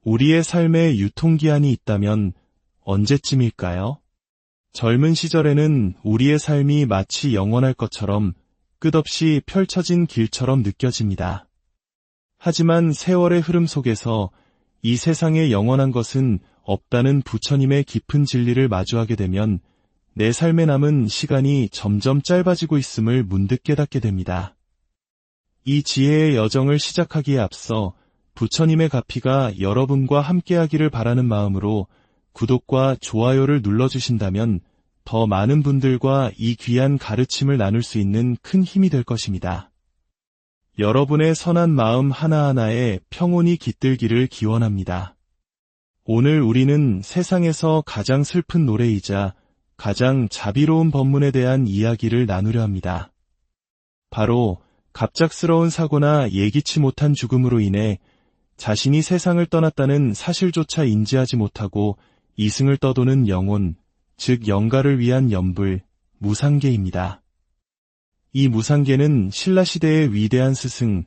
우리의 삶에 유통기한이 있다면 언제쯤일까요? 젊은 시절에는 우리의 삶이 마치 영원할 것처럼 끝없이 펼쳐진 길처럼 느껴집니다. 하지만 세월의 흐름 속에서 이 세상에 영원한 것은 없다는 부처님의 깊은 진리를 마주하게 되면 내 삶에 남은 시간이 점점 짧아지고 있음을 문득 깨닫게 됩니다. 이 지혜의 여정을 시작하기에 앞서 부처님의 가피가 여러분과 함께하기를 바라는 마음으로 구독과 좋아요를 눌러주신다면 더 많은 분들과 이 귀한 가르침을 나눌 수 있는 큰 힘이 될 것입니다. 여러분의 선한 마음 하나하나에 평온이 깃들기를 기원합니다. 오늘 우리는 세상에서 가장 슬픈 노래이자 가장 자비로운 법문에 대한 이야기를 나누려 합니다. 바로 갑작스러운 사고나 예기치 못한 죽음으로 인해 자신이 세상을 떠났다는 사실조차 인지하지 못하고 이승을 떠도는 영혼, 즉 영가를 위한 연불, 무상계입니다. 이 무상계는 신라시대의 위대한 스승,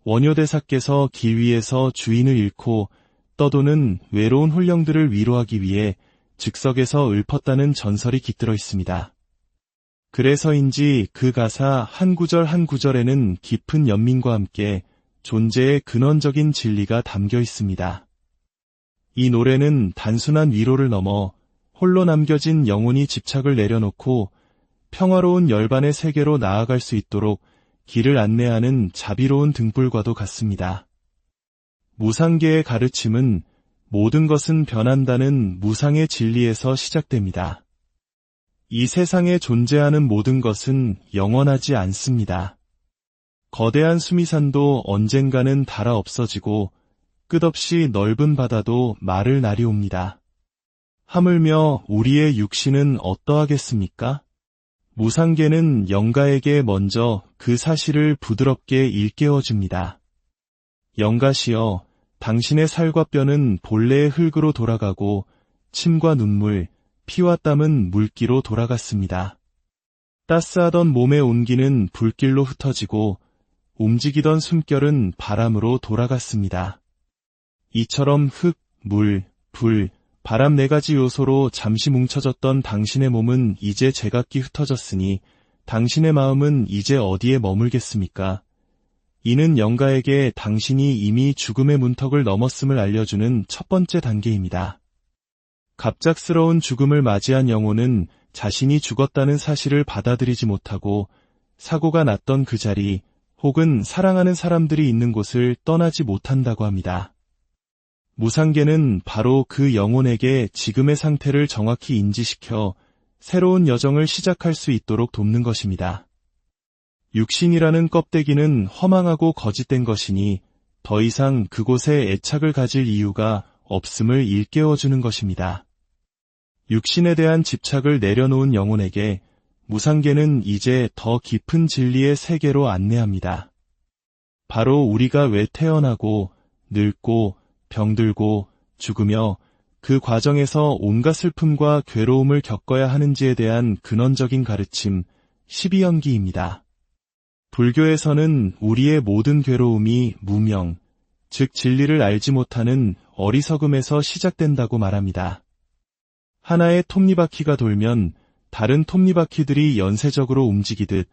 원효대사께서 길 위에서 주인을 잃고 떠도는 외로운 홀령들을 위로하기 위해 즉석에서 읊었다는 전설이 깃들어 있습니다. 그래서인지 그 가사 한 구절 한 구절에는 깊은 연민과 함께 존재의 근원적인 진리가 담겨 있습니다. 이 노래는 단순한 위로를 넘어 홀로 남겨진 영혼이 집착을 내려놓고 평화로운 열반의 세계로 나아갈 수 있도록 길을 안내하는 자비로운 등불과도 같습니다. 무상계의 가르침은 모든 것은 변한다는 무상의 진리에서 시작됩니다. 이 세상에 존재하는 모든 것은 영원하지 않습니다. 거대한 수미산도 언젠가는 닳아 없어지고 끝없이 넓은 바다도 마를 날이 옵니다. 하물며 우리의 육신은 어떠하겠습니까? 무상계는 영가에게 먼저 그 사실을 부드럽게 일깨워줍니다. 영가시여, 당신의 살과 뼈는 본래의 흙으로 돌아가고 침과 눈물, 피와 땀은 물기로 돌아갔습니다. 따스하던 몸의 온기는 불길로 흩어지고 움직이던 숨결은 바람으로 돌아갔습니다. 이처럼 흙, 물, 불, 바람 네 가지 요소로 잠시 뭉쳐졌던 당신의 몸은 이제 제각기 흩어졌으니 당신의 마음은 이제 어디에 머물겠습니까? 이는 영가에게 당신이 이미 죽음의 문턱을 넘었음을 알려주는 첫 번째 단계입니다. 갑작스러운 죽음을 맞이한 영혼은 자신이 죽었다는 사실을 받아들이지 못하고 사고가 났던 그 자리 혹은 사랑하는 사람들이 있는 곳을 떠나지 못한다고 합니다. 무상계는 바로 그 영혼에게 지금의 상태를 정확히 인지시켜 새로운 여정을 시작할 수 있도록 돕는 것입니다. 육신이라는 껍데기는 허망하고 거짓된 것이니 더 이상 그곳에 애착을 가질 이유가 없음을 일깨워주는 것입니다. 육신에 대한 집착을 내려놓은 영혼에게 무상계는 이제 더 깊은 진리의 세계로 안내합니다. 바로 우리가 왜 태어나고 늙고 병들고 죽으며 그 과정에서 온갖 슬픔과 괴로움을 겪어야 하는지에 대한 근원적인 가르침, 12연기입니다. 불교에서는 우리의 모든 괴로움이 무명, 즉 진리를 알지 못하는 어리석음에서 시작된다고 말합니다. 하나의 톱니바퀴가 돌면 다른 톱니바퀴들이 연쇄적으로 움직이듯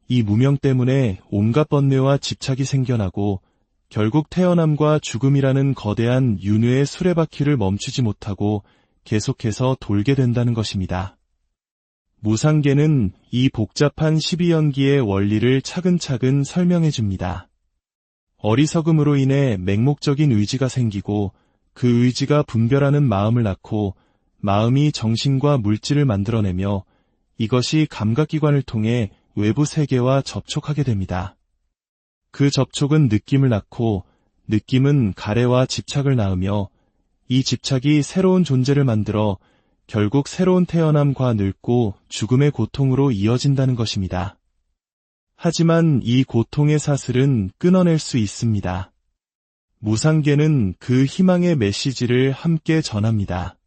이 무명 때문에 온갖 번뇌와 집착이 생겨나고 결국 태어남과 죽음이라는 거대한 윤회의 수레바퀴를 멈추지 못하고 계속해서 돌게 된다는 것입니다. 무상계는 이 복잡한 12연기의 원리를 차근차근 설명해 줍니다. 어리석음으로 인해 맹목적인 의지가 생기고 그 의지가 분별하는 마음을 낳고 마음이 정신과 물질을 만들어내며 이것이 감각기관을 통해 외부 세계와 접촉하게 됩니다. 그 접촉은 느낌을 낳고 느낌은 가래와 집착을 낳으며 이 집착이 새로운 존재를 만들어 결국 새로운 태어남과 늙고 죽음의 고통으로 이어진다는 것입니다. 하지만 이 고통의 사슬은 끊어낼 수 있습니다. 무상계는 그 희망의 메시지를 함께 전합니다.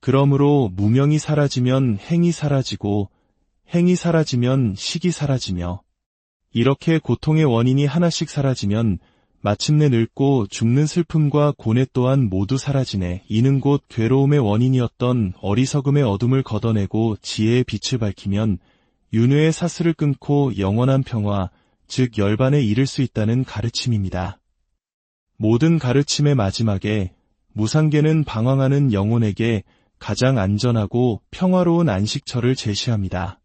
그러므로 무명이 사라지면 행이 사라지고 행이 사라지면 식이 사라지며 이렇게 고통의 원인이 하나씩 사라지면 마침내 늙고 죽는 슬픔과 고뇌 또한 모두 사라지네. 이는 곧 괴로움의 원인이었던 어리석음의 어둠을 걷어내고 지혜의 빛을 밝히면 윤회의 사슬을 끊고 영원한 평화, 즉 열반에 이를 수 있다는 가르침입니다. 모든 가르침의 마지막에 무상계는 방황하는 영혼에게 가장 안전하고 평화로운 안식처를 제시합니다.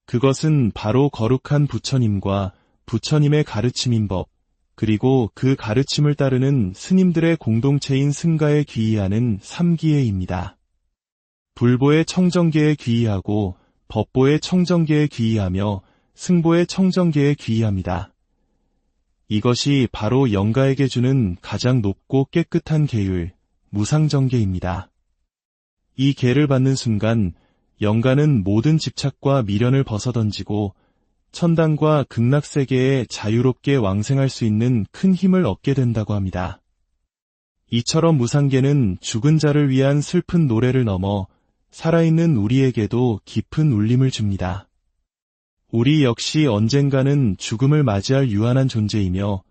그것은 바로 거룩한 부처님과 부처님의 가르침인 법, 그리고 그 가르침을 따르는 스님들의 공동체인 승가에 귀의하는 삼기회입니다. 불보의 청정계에 귀의하고 법보의 청정계에 귀의하며 승보의 청정계에 귀의합니다. 이것이 바로 영가에게 주는 가장 높고 깨끗한 계율, 무상정계입니다. 이 계를 받는 순간 영가는 모든 집착과 미련을 벗어던지고 천당과 극락세계에 자유롭게 왕생할 수 있는 큰 힘을 얻게 된다고 합니다. 이처럼 무상계는 죽은 자를 위한 슬픈 노래를 넘어 살아있는 우리에게도 깊은 울림을 줍니다. 우리 역시 언젠가는 죽음을 맞이할 유한한 존재이며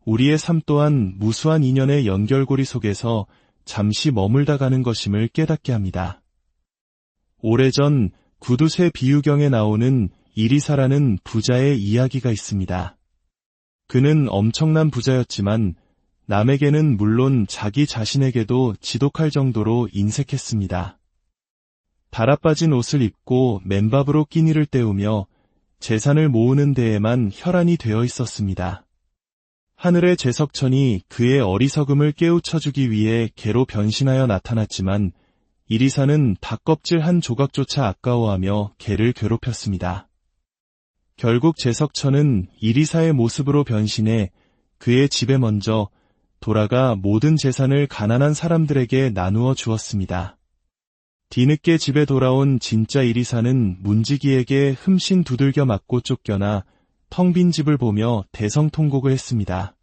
우리의 삶 또한 무수한 인연의 연결고리 속에서 잠시 머물다 가는 것임을 깨닫게 합니다. 오래전 구두쇠 비유경에 나오는 이리사라는 부자의 이야기가 있습니다. 그는 엄청난 부자였지만 남에게는 물론 자기 자신에게도 지독할 정도로 인색했습니다. 달아빠진 옷을 입고 맨밥으로 끼니를 때우며 재산을 모으는 데에만 혈안이 되어 있었습니다. 하늘의 제석천이 그의 어리석음을 깨우쳐주기 위해 개로 변신하여 나타났지만 이리사는 닭껍질 한 조각조차 아까워하며 개를 괴롭혔습니다. 결국 제석천은 이리사의 모습으로 변신해 그의 집에 먼저 돌아가 모든 재산을 가난한 사람들에게 나누어 주었습니다. 뒤늦게 집에 돌아온 진짜 이리사는 문지기에게 흠씬 두들겨 맞고 쫓겨나 텅 빈 집을 보며 대성통곡을 했습니다.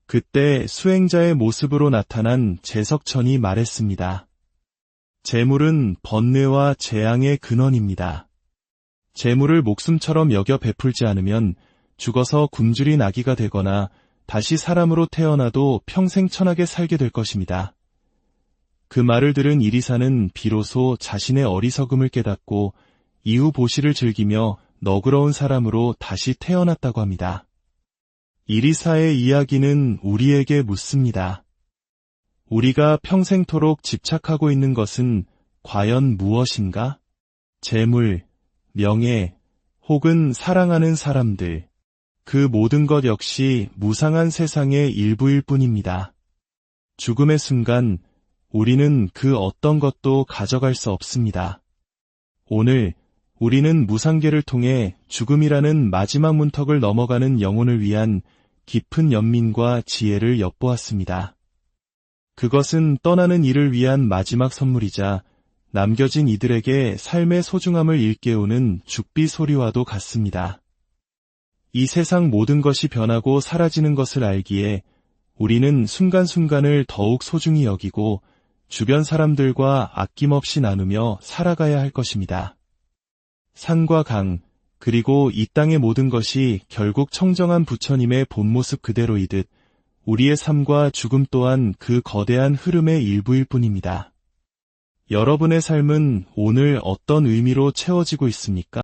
그때 수행자의 모습으로 나타난 제석천이 말했습니다. 재물은 번뇌와 재앙의 근원입니다. 재물을 목숨처럼 여겨 베풀지 않으면 죽어서 굶주린 아기가 되거나 다시 사람으로 태어나도 평생 천하게 살게 될 것입니다. 그 말을 들은 이리사는 비로소 자신의 어리석음을 깨닫고 이후 보시를 즐기며 너그러운 사람으로 다시 태어났다고 합니다. 이리사의 이야기는 우리에게 묻습니다. 우리가 평생토록 집착하고 있는 것은 과연 무엇인가? 재물, 명예, 혹은 사랑하는 사람들, 그 모든 것 역시 무상한 세상의 일부일 뿐입니다. 죽음의 순간 우리는 그 어떤 것도 가져갈 수 없습니다. 오늘 우리는 무상계를 통해 죽음이라는 마지막 문턱을 넘어가는 영혼을 위한 깊은 연민과 지혜를 엿보았습니다. 그것은 떠나는 이를 위한 마지막 선물이자 남겨진 이들에게 삶의 소중함을 일깨우는 죽비 소리와도 같습니다. 이 세상 모든 것이 변하고 사라지는 것을 알기에 우리는 순간순간을 더욱 소중히 여기고 주변 사람들과 아낌없이 나누며 살아가야 할 것입니다. 산과 강, 그리고 이 땅의 모든 것이 결국 청정한 부처님의 본모습 그대로이듯 우리의 삶과 죽음 또한 그 거대한 흐름의 일부일 뿐입니다. 여러분의 삶은 오늘 어떤 의미로 채워지고 있습니까?